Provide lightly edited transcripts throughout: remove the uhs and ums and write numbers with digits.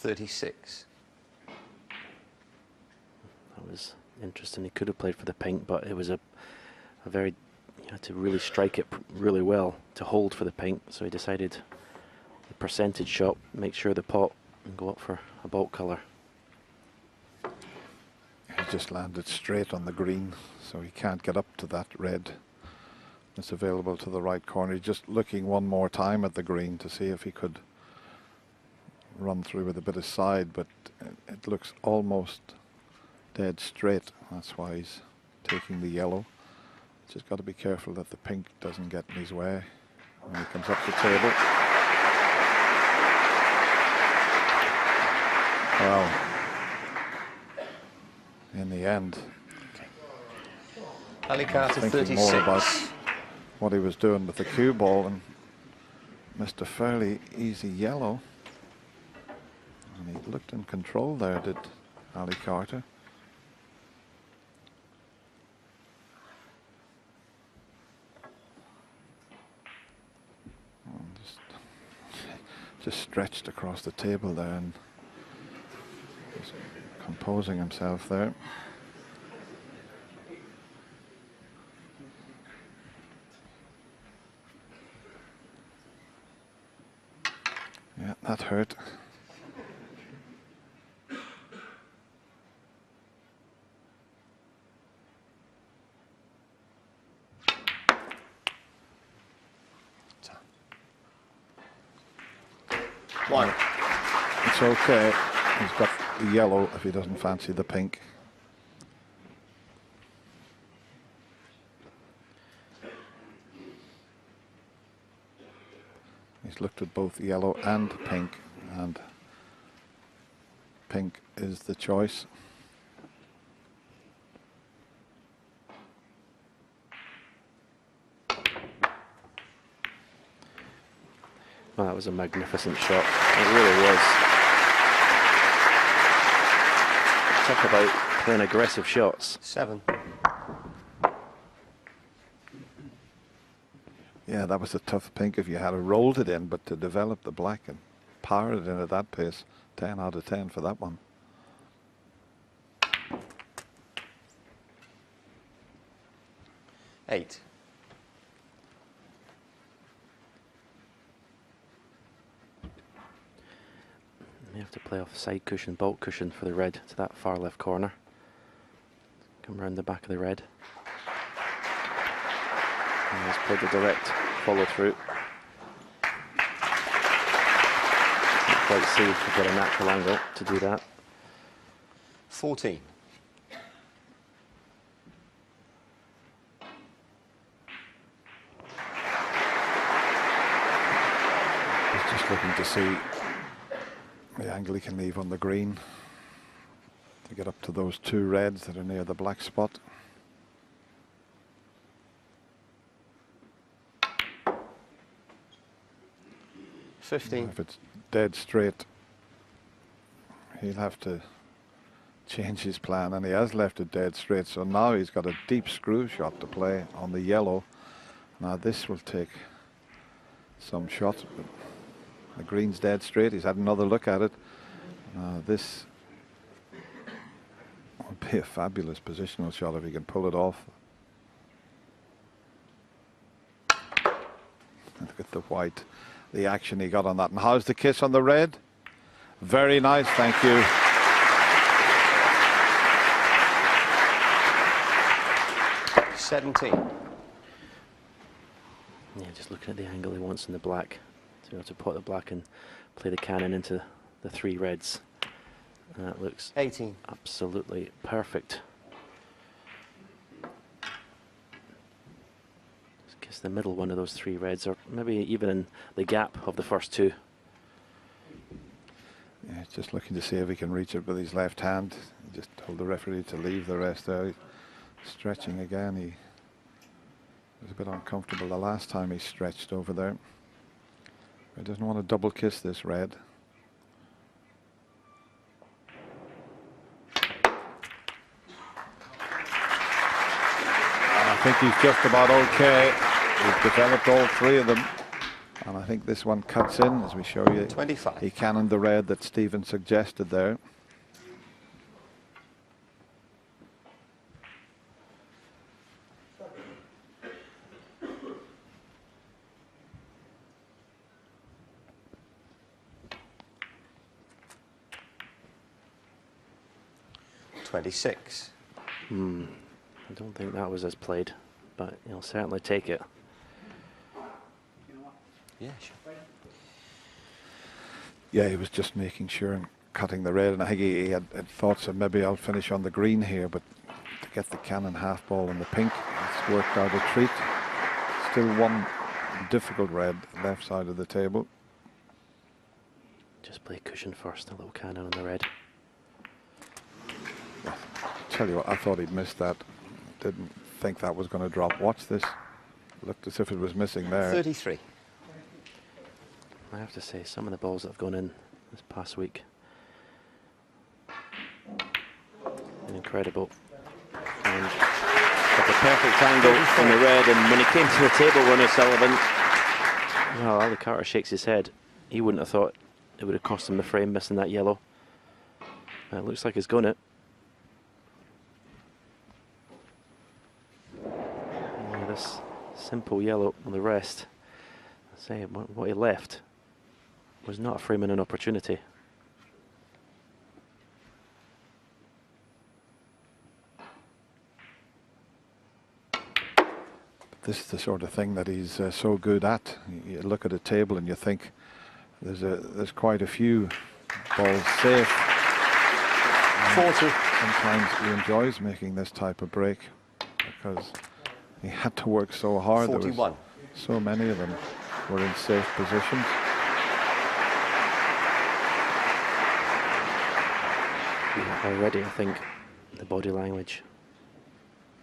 36. That was interesting. He could have played for the pink, but it was a very, you had to really strike it really well to hold for the pink. So he decided the percentage shot, make sure the pot, and go up for a bulk colour. He just landed straight on the green, so he can't get up to that red that's available to the right corner. He's just looking one more time at the green to see if he could run through with a bit of side, but it looks almost dead straight. That's why he's taking the yellow. Just got to be careful that the pink doesn't get in his way when he comes up the table. Well, in the end, Ali Carter, thinking 36. more about what he was doing with the cue ball and missed a fairly easy yellow. And he looked in control there, did Ali Carter. Just stretched across the table there and just composing himself there. Yeah, that hurt. One. It's okay. He's got the yellow if he doesn't fancy the pink. He's looked at both yellow and pink is the choice. Well, that was a magnificent shot. It really was. Talk about playing aggressive shots. 7. Yeah, that was a tough pink if you had rolled it in, but to develop the black and power it in at that pace, 10 out of 10 for that one. Eight. You have to play off side cushion, bulk cushion for the red to that far left corner. Come round the back of the red. And he's played the direct follow through. Not quite see if you've got a natural angle to do that. 14. He's just looking to see the angle he can leave on the green to get up to those two reds that are near the black spot. If it's dead straight, he'll have to change his plan, and he has left it dead straight, so now he's got a deep screw shot to play on the yellow. Now this will take some shots. The green's dead straight. He's had another look at it. This would be a fabulous positional shot if he can pull it off. Look at the white, the action he got on that. And how's the kiss on the red? Very nice, thank you. Yeah, just looking at the angle he wants in the black. To be able to put the black and play the cannon into the three reds. And that looks 18. Absolutely perfect. Just kiss the middle one of those three reds, or maybe even in the gap of the first two. Yeah, just looking to see if he can reach it with his left hand. Just told the referee to leave the rest there. Stretching again. He was a bit uncomfortable the last time he stretched over there. He doesn't want to double kiss this red. I think he's just about okay. He's developed all three of them. And I think this one cuts in, as we show you. 25. He cannoned the red that Stephen suggested there. $26. I don't think that was as played, but he'll certainly take it. Yeah, sure. Yeah, he was just making sure and cutting the red, and I think he had thoughts of maybe I'll finish on the green here, but to get the cannon half ball in the pink, it's worked out a treat. Still one difficult red left side of the table. Just play cushion first, a little cannon on the red. Tell you what, I thought he'd missed that. Didn't think that was going to drop. Watch this. Looked as if it was missing there. 33. I have to say, some of the balls that have gone in this past week, incredible. And got the perfect angle on the red, and when he came to the table, Ronnie Sullivan, well, Ali Carter shakes his head. He wouldn't have thought it would have cost him the frame, missing that yellow. It looks like he's got it. Yeah, this simple yellow on the rest, I say what he left was not a frame and an opportunity. This is the sort of thing that he's so good at. You look at a table and you think there's quite a few balls safe. 40. Sometimes he enjoys making this type of break because he had to work so hard. 41. There was so many of them were in safe positions. Already, I think the body language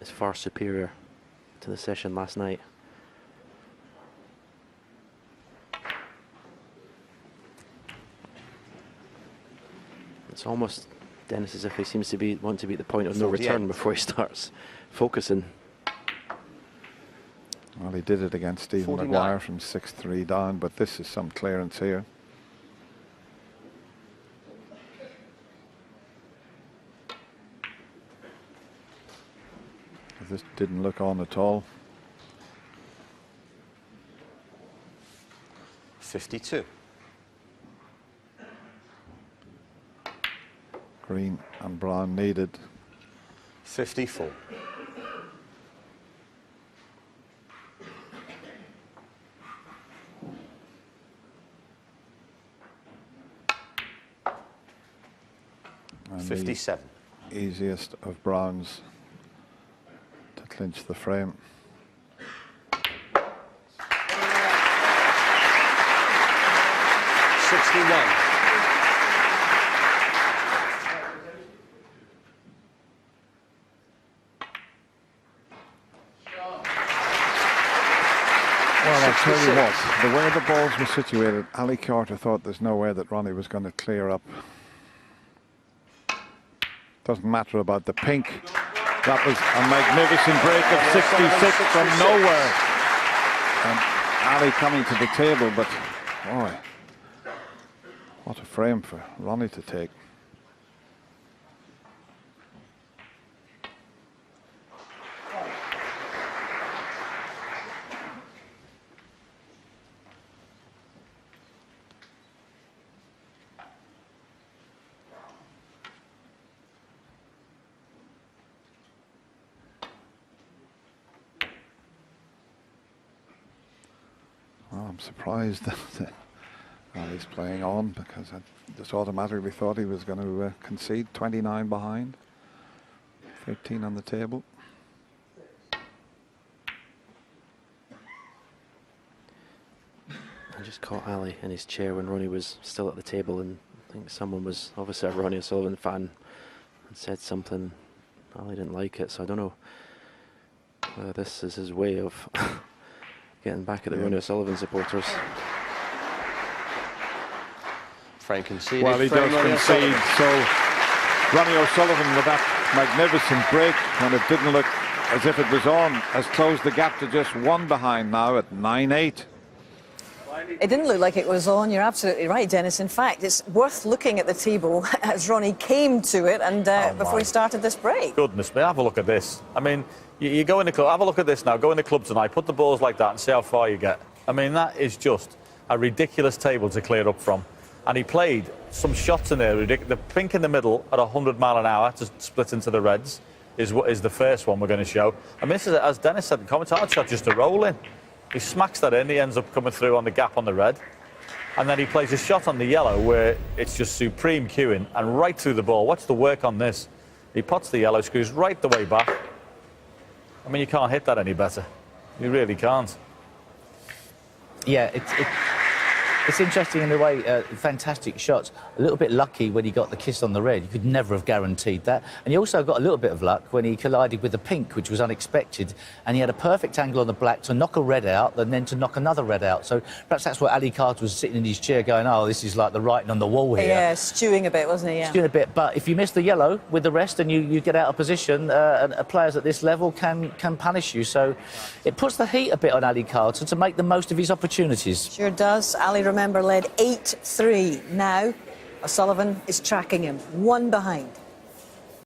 is far superior to the session last night. It's almost, Dennis, as if he seems to want to be at the point of no return before he starts focusing. Well, he did it against Stephen 49. Maguire from 6-3 down, but this is some clearance here. This didn't look on at all. 52. Green and brown needed. 54. And 57. the easiest of browns to clinch the frame. Well, I'll tell you what, the way the balls were situated, Ali Carter thought there's no way that Ronnie was going to clear up. Doesn't matter about the pink. That was a magnificent break of 66 from nowhere. And Ali coming to the table, but boy, what a frame for Ronnie to take. Well, I'm surprised that he's playing on, because I just automatically thought he was going to concede. 29 behind, 13 on the table. I just caught Ali in his chair when Ronnie was still at the table, and I think someone was obviously a Ronnie O'Sullivan fan and said something. Ali didn't like it, so I don't know whether this is his way of getting back at the Ronnie O'Sullivan supporters. Frank conceded. Well, he does concede, so Ronnie O'Sullivan with that magnificent break, when it didn't look as if it was on, has closed the gap to just one behind now at 9-8. It didn't look like it was on. You're absolutely right, Dennis. In fact, it's worth looking at the table as Ronnie came to it and before he started this break. Goodness me, have a look at this. I mean, you go in the club, have a look at this now, go in the club tonight, put the balls like that and see how far you get. I mean, that is just a ridiculous table to clear up from. And he played some shots in there, the pink in the middle at 100 mile an hour to split into the reds is what is the first one we're going to show. I mean, this is, as Dennis said, the commentator shot just a roll in. He smacks that in, he ends up coming through on the gap on the red. And then he plays a shot on the yellow where it's just supreme cueing and right through the ball. Watch the work on this. He pots the yellow, screws right the way back. I mean, you can't hit that any better. You really can't. Yeah, it's interesting in a way, fantastic shots. A little bit lucky when he got the kiss on the red. You could never have guaranteed that. And he also got a little bit of luck when he collided with the pink, which was unexpected. And he had a perfect angle on the black to knock a red out and then to knock another red out. So perhaps that's where Ali Carter was sitting in his chair going, oh, this is like the writing on the wall here. Yeah, stewing a bit, wasn't he? Yeah. Stewing a bit. But if you miss the yellow with the rest and you get out of position, players at this level can punish you. So it puts the heat a bit on Ali Carter to make the most of his opportunities. Sure does. Ali, remember, led 8-3. Now, O'Sullivan is tracking him, one behind.